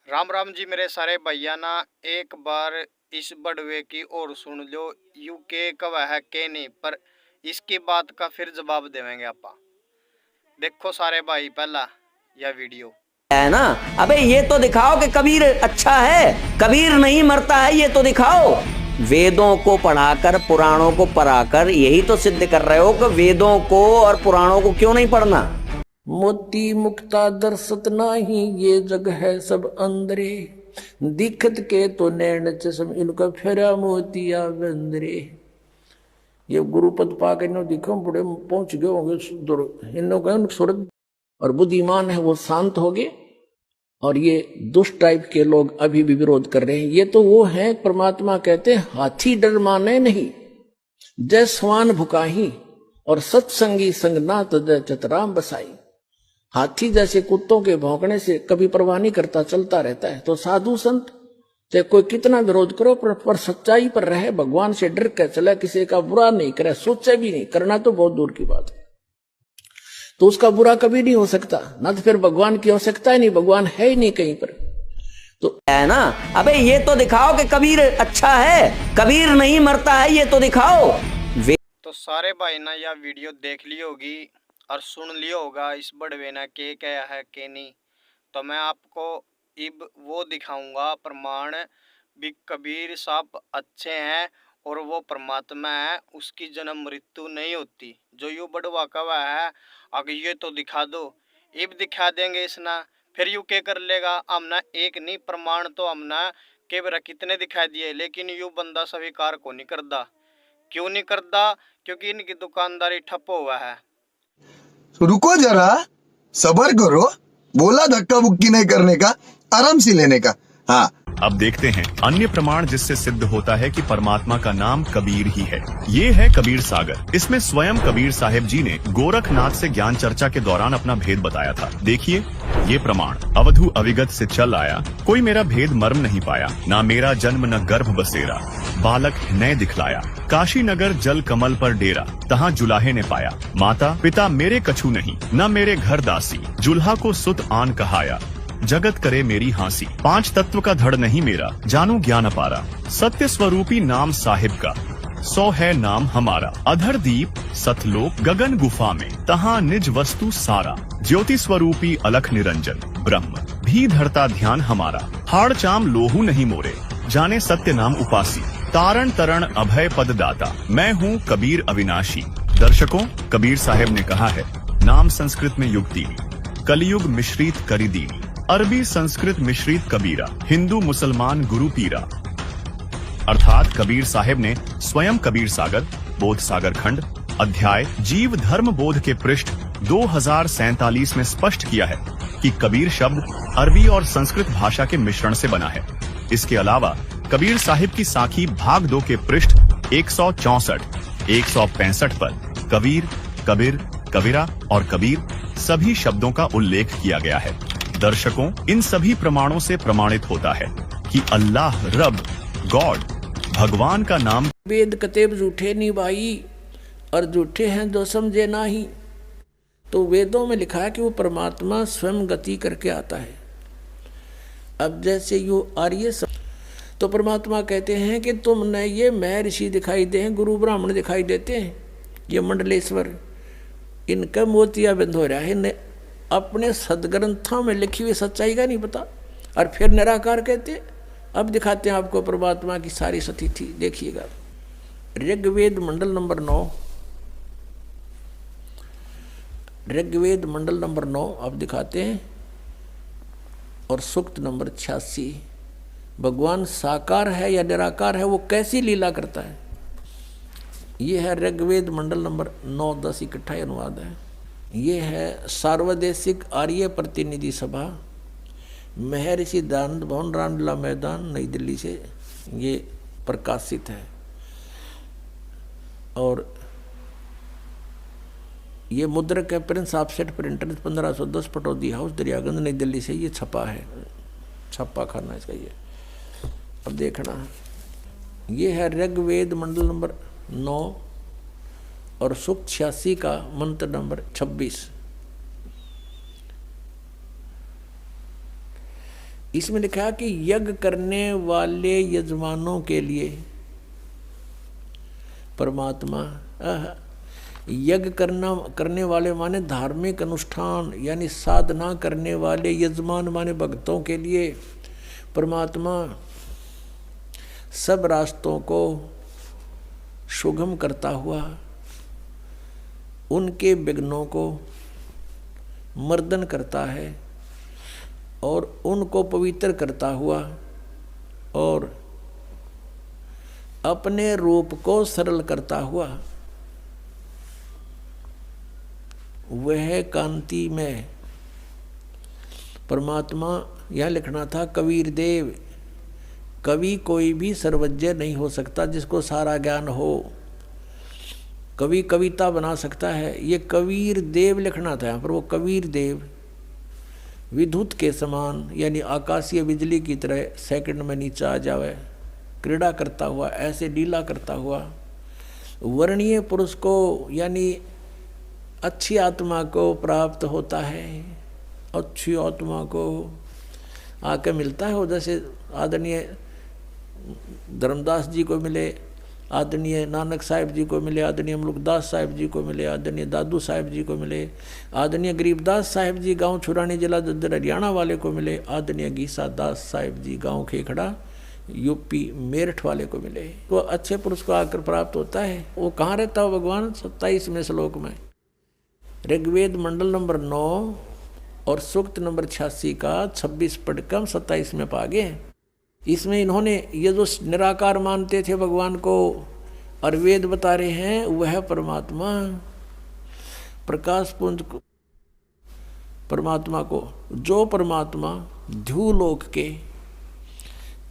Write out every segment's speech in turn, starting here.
राम राम जी मेरे सारे भैया ना। एक बार इस बड़वे की और सुन लो। यू के कब है के नहीं, पर इसकी बात का फिर जवाब देवेंगे आपा। देखो सारे भाई पहला यह वीडियो है ना। अबे ये तो दिखाओ कि कबीर अच्छा है, कबीर नहीं मरता है, ये तो दिखाओ। वेदों को पढ़ाकर पुराणों को पढ़ाकर यही तो सिद्ध कर रहे हो कि वेदों को और पुराणों को क्यों नहीं पढ़ना। मोती मुक्ता दर्शत नाही, ये जग है सब अंदरे, दिखत के तो नैन चश्म इनका फेरा मोतिया बंदरे। ये गुरुपद पाके नो दिखो बड़े पहुंच गए होंगे इन सूरत, और बुद्धिमान है वो शांत हो गए, और ये दुष्ट टाइप के लोग अभी भी विरोध कर रहे हैं। ये तो वो है परमात्मा कहते हैं हाथी डर माने नहीं, जय स्वान भुकाही, और सत्संगी संग ना तजय चतराम बसाई। हाथी जैसे कुत्तों के भौंकने से कभी परवाह नहीं करता, चलता रहता है। तो साधु संत चाहे कोई कितना विरोध करो पर सच्चाई पर रहे, भगवान से डर कर चला, किसी का बुरा नहीं करे, सोचे भी नहीं, करना तो बहुत दूर की बात है, तो उसका बुरा कभी नहीं हो सकता ना। तो फिर भगवान की आवश्यकता ही नहीं, भगवान है ही नहीं कहीं पर, तो है ना। अबे ये तो दिखाओ कि कबीर अच्छा है, कबीर नहीं मरता है, ये तो दिखाओ। तो सारे भाई ना यह वीडियो देख ली होगी और सुन लिया होगा इस बड़वे ना के क्या है के नहीं। तो मैं आपको इब वो दिखाऊंगा प्रमाण भी कबीर साहब अच्छे हैं और वो परमात्मा है, उसकी जन्म मृत्यु नहीं होती। जो यू बड़वा कवा है अगर ये तो दिखा दो, इब दिखा देंगे इसना, फिर यू के कर लेगा। हमने एक नहीं प्रमाण तो हमने के बरा कितने दिखा दिए, लेकिन यू बंदा स्वीकार को नहीं करता। क्यों नहीं करता? क्योंकि इनकी दुकानदारी ठप हुआ है। रुको जरा, सबर करो, बोला धक्का बुक्की नहीं करने का, आराम से लेने का। हाँ, अब देखते हैं अन्य प्रमाण जिससे सिद्ध होता है कि परमात्मा का नाम कबीर ही है। ये है कबीर सागर। इसमें स्वयं कबीर साहिब जी ने गोरखनाथ से ज्ञान चर्चा के दौरान अपना भेद बताया था। देखिए ये प्रमाण, अवधु अविगत से चल आया, कोई मेरा भेद मर्म नहीं पाया, ना मेरा जन्म न गर्भ बसेरा, बालक नए दिखलाया, काशी नगर जल कमल पर डेरा, तहाँ जुलाहे ने पाया, माता पिता मेरे कछु नहीं, न मेरे घर दासी, जुल्हा को सुत आन कहाया, जगत करे मेरी हांसी, पांच तत्व का धड़ नहीं मेरा, जानू ज्ञान अपारा, सत्य स्वरूपी नाम साहिब का, 100 है नाम हमारा, अधर दीप सतलोक गगन गुफा में, तहाँ निज वस्तु सारा, ज्योति स्वरूपी अलख निरंजन ब्रह्म भी धरता ध्यान हमारा, हाड़ चाम लोहू नहीं मोरे, जाने सत्य नाम उपासी, तारण तरण अभय पद दाता, मैं हूँ कबीर अविनाशी। दर्शकों, कबीर साहिब ने कहा है, नाम संस्कृत में युग दीनी, कलयुग मिश्रित करी दीनी, अरबी संस्कृत मिश्रित कबीरा, हिंदू मुसलमान गुरु पीरा। अर्थात कबीर साहिब ने स्वयं कबीर सागर, बोध सागर खंड, अध्याय जीव धर्म बोध के पृष्ठ 2047 में स्पष्ट किया है कि कबीर शब्द अरबी और संस्कृत भाषा के मिश्रण से बना है। इसके अलावा कबीर साहिब की साखी भाग 2 के पृष्ठ 164, 165 पर कबीर, कबीर, कबीरा और कबीर सभी शब्दों का उल्लेख किया गया है। दर्शकों, इन सभी प्रमाणों से प्रमाणित होता है कि अल्लाह रब गॉड भगवान का नाम। वेद कतेब झूठे नहीं भाई, और झूठे हैं जो समझे नाही। तो वेदों में लिखा है कि वो परमात्मा स्वयं गति करके आता है। अब जैसे यू आर्य तो परमात्मा कहते हैं कि तुमने ये महर्षि दिखाई दे हैं, गुरु ब्राह्मण दिखाई देते हैं, ये मंडलेश्वर, इनका मोतिया बंद हो रहा है, अपने सदग्रंथों में लिखी हुई सच्चाई का नहीं पता, और फिर निराकार कहते। अब दिखाते हैं आपको परमात्मा की सारी स्थिति, देखिएगा। ऋग्वेद मंडल नंबर 9, ऋग्वेद मंडल नंबर 9 अब दिखाते हैं, और सूक्त नंबर 86। भगवान साकार है या निराकार है, वो कैसी लीला करता है। ये है ऋग्वेद मंडल नंबर 9, 10 इकट्ठा अनुवाद है। ये है सार्वदेशिक आर्य प्रतिनिधि सभा, महर्षि दानंद भवन, रामलीला मैदान, नई दिल्ली से ये प्रकाशित है। और ये मुद्रक है Prince offset printer, 1510 Pataudi house, Daryaganj, नई दिल्ली से ये छपा है, छपा खाना इसका ये। अब देखना, ये है ऋग्वेद मंडल नंबर 9 और सूक्त 86 का मंत्र नंबर 26। इसमें लिखा है कि यज्ञ करने वाले यजमानों के लिए परमात्मा, यज्ञ करने वाले माने धार्मिक अनुष्ठान यानी साधना करने वाले यजमान माने भक्तों के लिए परमात्मा सब रास्तों को सुगम करता हुआ उनके विघ्नों को मर्दन करता है और उनको पवित्र करता हुआ और अपने रूप को सरल करता हुआ वह कांति में परमात्मा, यह लिखना था कबीर देव। कवि कोई भी सर्वज्ञ नहीं हो सकता जिसको सारा ज्ञान हो। कवि कविता बना सकता है, ये कबीर देव लिखना था यहाँ पर। वो कबीर देव विद्युत के समान यानी आकाशीय बिजली की तरह सेकंड में नीचे आ जावे, क्रीड़ा करता हुआ, ऐसे लीला करता हुआ वर्णीय पुरुष को यानी अच्छी आत्मा को प्राप्त होता है। अच्छी आत्मा को आके मिलता है वो, जैसे आदरणीय धर्मदास जी को मिले, आदरणीय नानक साहिब जी को मिले, आदरणीय मुल्कदास साहिब जी को मिले, आदरणीय दादू साहिब जी को मिले, आदरणीय गरीबदास साहिब जी गांव छुरानी जिला दद्दर हरियाणा वाले को मिले, आदरणीय गीसा दास साहिब जी गांव खेखड़ा यूपी मेरठ वाले को मिले। तो अच्छे पुरुष को आकर प्राप्त होता है। वो कहाँ रहता हो भगवान? 27वें श्लोक में ऋग्वेद मंडल नंबर 9 और सूक्त नंबर 86 का 26 पढ़कर 27 में पा गए। इसमें इन्होंने ये जो निराकार मानते थे भगवान को और वेद बता रहे हैं वह परमात्मा प्रकाश पुंज को, परमात्मा को, जो परमात्मा ध्युलोक के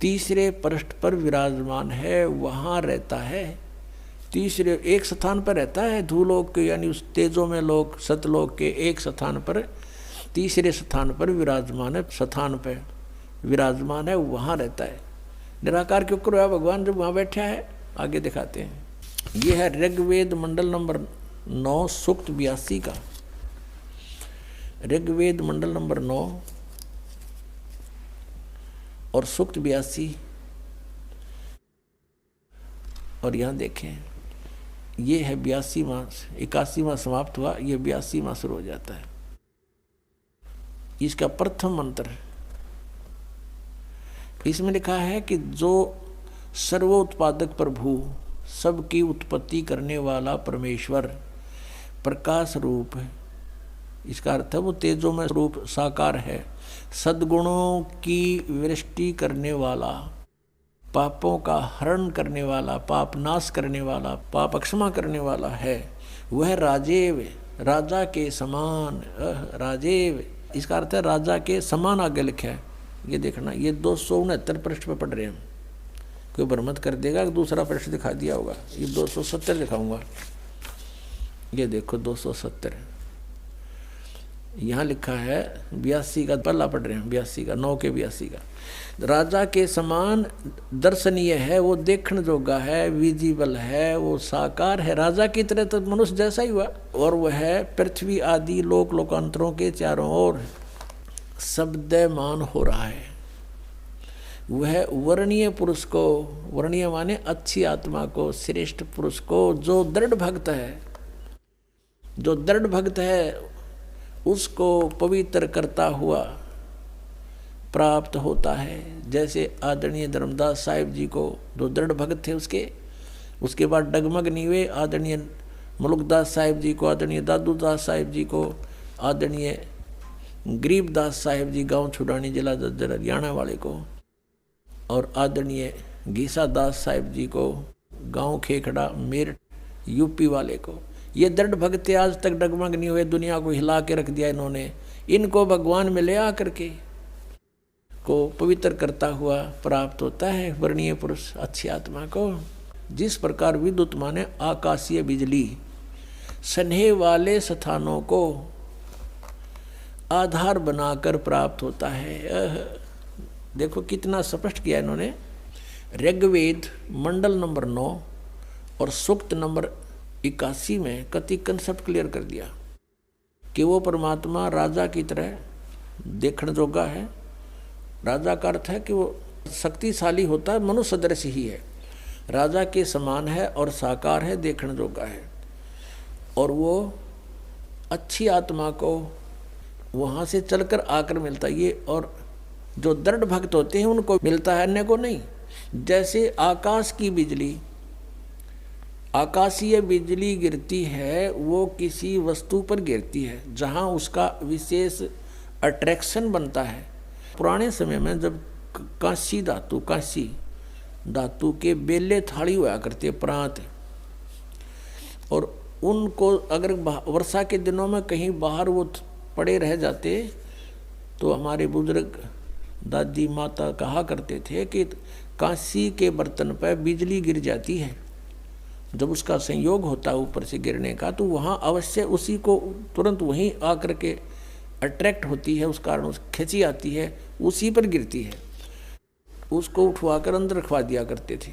तीसरे पृष्ठ पर विराजमान है वहाँ रहता है। तीसरे एक स्थान पर रहता है ध्युलोक के यानी उस तेजो में लोक सतलोक के एक स्थान पर, तीसरे स्थान पर विराजमान है, स्थान पर विराजमान है वहाँ रहता है। निराकार क्यों करो है भगवान जब वहाँ बैठा है? आगे दिखाते हैं। ये है ऋग्वेद मंडल नंबर 9 सूक्त 82 का। ऋग्वेद मंडल नंबर 9 और सूक्त 82। और यहाँ देखें ये है 82वां, 81वां समाप्त हुआ, ये 82वां शुरू हो जाता है। इसका प्रथम मंत्र इसमें लिखा है कि जो सर्वोत्पादक प्रभु, सबकी उत्पत्ति करने वाला परमेश्वर प्रकाश रूप है। इसका अर्थ है वो तेजो में रूप साकार है, सद्गुणों की वृष्टि करने वाला, पापों का हरण करने वाला, पाप नाश करने वाला, पाप क्षमा करने वाला है। वह राजेव, राजा के समान, राजेव इसका अर्थ है राजा के समान आगे लिखा है। ये देखना, ये 269 पृष्ठ पे पढ़ रहे हैं। कोई भ्रमत कर देगा कि दूसरा पृष्ठ दिखा दिया होगा। ये 270 दिखाऊंगा। ये देखो 270 यहाँ लिखा है। 82 का पहला पढ़ रहे हैं, 82 का 9 के 82 का। राजा के समान दर्शनीय है, वो देखने जोगा है, विजिबल है, वो साकार है। राजा की तरह तो मनुष्य जैसा ही हुआ। और वह पृथ्वी आदि लोक लोकांतरों के चारों ओर शब्दमान हो रहा है। वह वर्णीय पुरुष को, वर्णीय माने अच्छी आत्मा को, श्रेष्ठ पुरुष को, जो दृढ़ भक्त है, जो दृढ़ भक्त है उसको पवित्र करता हुआ प्राप्त होता है। जैसे आदरणीय धर्मदास साहिब जी को जो दृढ़ भक्त थे उसके बाद डगमग नहीं हुए। आदरणीय मुल्कदास साहिब जी को, आदरणीय दादू दास साहिब जी को, आदरणीय गरीबदास साहिब जी गांव छुड़ानी जिला दद्दर हरियाणा वाले को, और आदरणीय गीसा दास साहिब जी को गांव खेखड़ा मेरठ यूपी वाले को। ये दृढ़ भक्त आज तक डगमग नहीं हुए, दुनिया को हिला के रख दिया इन्होंने। इनको भगवान में ले आकर के को पवित्र करता हुआ प्राप्त होता है वर्णीय पुरुष अच्छी आत्मा को। जिस प्रकार विद्युत माने आकाशीय बिजली स्नेह वाले स्थानों को आधार बनाकर प्राप्त होता है। देखो कितना स्पष्ट किया इन्होंने। ऋग्वेद मंडल नंबर 9 और सूक्त नंबर 81 में कति कंसेप्ट क्लियर कर दिया कि वो परमात्मा राजा की तरह देखने जोगा है, राजा का अर्थ है कि वो शक्तिशाली होता है, मनुष्य सदृश ही है, राजा के समान है और साकार है, देखने जोगा है। और वो अच्छी आत्मा को वहाँ से चलकर आकर मिलता है ये। और जो दृढ़ भक्त होते हैं उनको मिलता है, अन्य को नहीं। जैसे आकाश की बिजली, आकाशीय बिजली गिरती है, वो किसी वस्तु पर गिरती है जहाँ उसका विशेष अट्रैक्शन बनता है। पुराने समय में जब कांसी धातु के बेले थाली हुआ करते प्रांत, और उनको अगर वर्षा के दिनों में कहीं बाहर वो पड़े रह जाते तो हमारे बुजुर्ग दादी माता कहा करते थे कि कांसी के बर्तन पर बिजली गिर जाती है, जब उसका संयोग होता है ऊपर से गिरने का तो वहाँ अवश्य उसी को तुरंत वहीं आकर के अट्रैक्ट होती है, उस कारण उस खिंची आती है, उसी पर गिरती है। उसको उठवाकर अंदर रखवा दिया करते थे।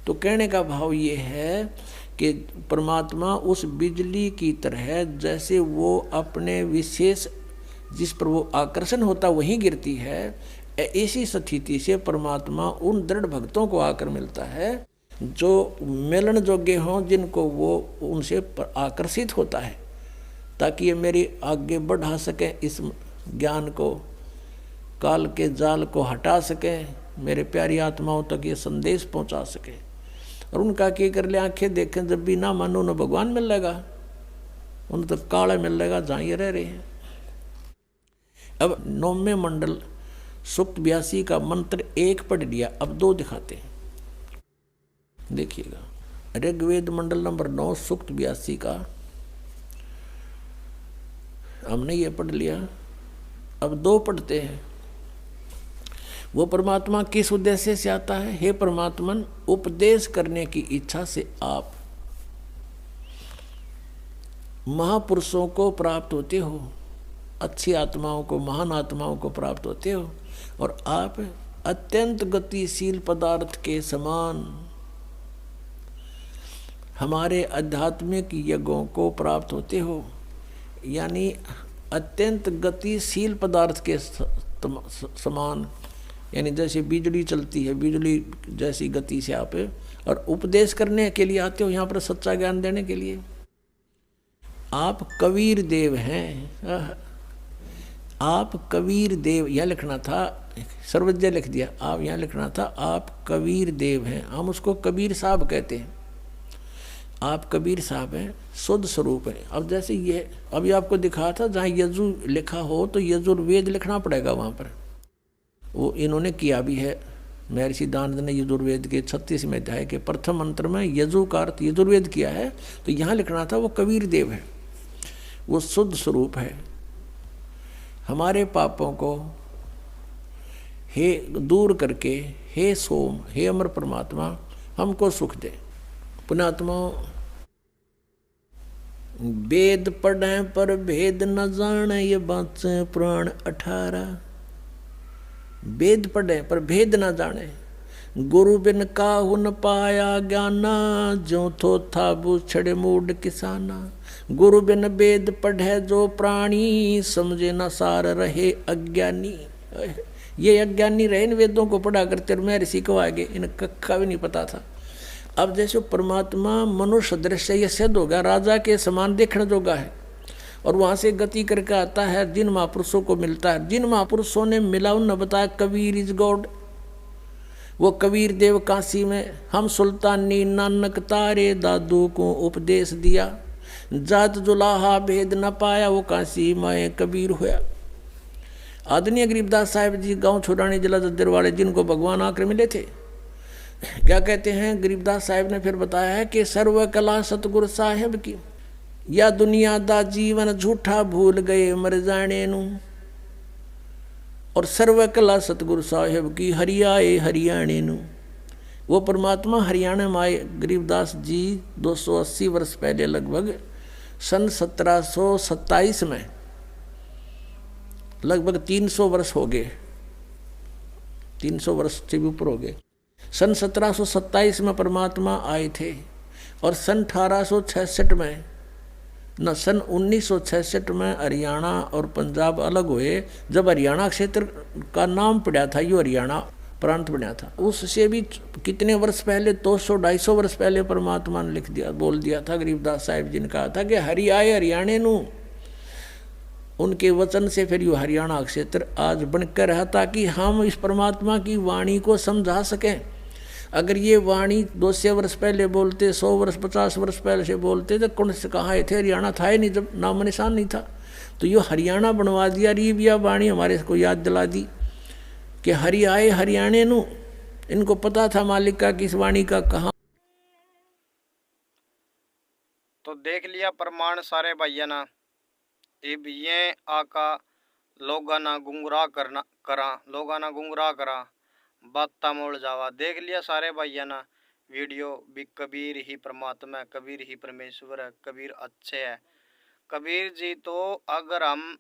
तो कहने का भाव ये है कि परमात्मा उस बिजली की तरह, जैसे वो अपने विशेष जिस पर वो आकर्षण होता वहीं गिरती है, ऐसी स्थिति से परमात्मा उन दृढ़ भक्तों को आकर मिलता है जो मिलन योग्य हों, जिनको वो उनसे आकर्षित होता है, ताकि ये मेरी आगे बढ़ा सकें, इस ज्ञान को, काल के जाल को हटा सकें, मेरे प्यारी आत्माओं तक ये संदेश पहुंचा सके। और उनका क्या कर ले, आंखें देखें, जब भी ना मानो न भगवान मिल लेगा, उन तो काला मिल लेगा जहाँ ये रह रहे हैं। अब 9वें मंडल सूक्त 82 का मंत्र 1 पढ़ लिया, अब 2 दिखाते हैं, देखिएगा। ऋग्वेद मंडल नंबर 9 सूक्त 82 का हमने ये पढ़ लिया, अब 2 पढ़ते हैं। वो परमात्मा किस उद्देश्य से आता है? हे परमात्मन, उपदेश करने की इच्छा से आप महापुरुषों को प्राप्त होते हो, अच्छी आत्माओं को, महान आत्माओं को प्राप्त होते हो, और आप अत्यंत गतिशील पदार्थ के समान हमारे आध्यात्मिक यज्ञों को प्राप्त होते हो। यानी अत्यंत गतिशील पदार्थ के समान, यानी जैसे बिजली चलती है, बिजली जैसी गति से आप, और उपदेश करने के लिए आते हो, यहाँ पर सच्चा ज्ञान देने के लिए। आप कबीर देव हैं, आप कबीर देव, यह लिखना था, सर्वज्ञ लिख दिया, आप यहाँ लिखना था आप कबीर देव हैं। हम उसको कबीर साहब कहते हैं, आप कबीर साहब हैं, शुद्ध स्वरूप है। अब जैसे ये अभी आपको दिखा था, जहाँ यजु लिखा हो तो यजुर्वेद लिखना पड़ेगा वहाँ पर, वो इन्होंने किया भी है। महर्षि दानंद ने यजुर्वेद के 36वें अध्याय के प्रथम मंत्र में यजु का अर्थ यजुर्वेद किया है, तो यहाँ लिखना था वो कबीर देव है, वो शुद्ध स्वरूप है। हमारे पापों को हे दूर करके, हे सोम, हे अमर परमात्मा, हमको सुख दे। पुण्यात्मा, वेद पढ़ें पर भेद न जाने, ये बात से पुराण 18। वेद पढ़े पर भेद न जाने, गुरु बिन काहू न पाया ज्ञाना, जो थो था बूछड़े मूड किसाना। गुरु बिन वेद पढ़े जो प्राणी, समझे न सार रहे अज्ञानी। ये अज्ञानी रहे इन वेदों को पढ़ा करते, और मैं ऋषि को आगे इन कक्का भी नहीं पता था। अब जैसे परमात्मा मनुष्य दृश्य ये सिद्ध होगा, राजा के समान देखने जोगा है, और वहाँ से गति करके आता है, जिन महापुरुषों को मिलता है, जिन महापुरुषों ने मिला उन बताया कबीर इज गॉड। वो कबीर देव काशी में, हम सुल्तानी नानक तारे दादू को उपदेश दिया, जात जुलाहा भेद न पाया, वो काशी माए कबीर होया। आदरणीय गरीबदास साहिब जी गांव छोड़ानी जिला जद्दर वाले, जिनको भगवान आकर मिले थे, क्या कहते हैं गरीबदास साहिब ने फिर बताया है कि सर्व कला सतगुरु साहिब की, या दुनिया दा जीवन झूठा भूल गए मर जाने नू, और सर्व कला सतगुरु साहिब की हरियाए हरियाणे नू। वो परमात्मा हरियाणा में आए गरीबदास जी 280 वर्ष पहले, लगभग सन 1727 में, लगभग 300 वर्ष हो गए, 300 वर्ष से भी ऊपर हो गए। सन 1727 में परमात्मा आए थे, और सन 1866 में न सन 1966 में हरियाणा और पंजाब अलग हुए, जब हरियाणा क्षेत्र का नाम पड़ा था, यो हरियाणा प्रांत बना था। उससे भी कितने वर्ष पहले, 200-250 वर्ष पहले परमात्मा ने लिख दिया, बोल दिया था। गरीबदास साहिब जी ने कहा था कि हरि आए हरियाणे नू। उनके वचन से फिर यो हरियाणा क्षेत्र आज बनकर रहा, ताकि हम इस परमात्मा की वाणी को समझा सकें। अगर ये वाणी 200 वर्ष पहले बोलते, 100 वर्ष 50 वर्ष पहले से बोलते, तो कौन से कहाँ थे, हरियाणा था ही नहीं, जब नाम निशान नहीं था। तो यो हरियाणा बनवा दिया। ये वाणी हमारे को याद दिला दी कि हरि आए हरियाणे नू। इनको पता था मालिक का कि इस वाणी का कहाँ। तो देख लिया प्रमाण सारे भैया ना। इब ये आका लोगा ना गुंगरा करा बाता मोड़ जावा। देख लिया सारे भैया ना वीडियो भी। कबीर ही परमात्मा है, कबीर ही परमेश्वर है, कबीर अच्छे है। कबीर जी तो अगर हम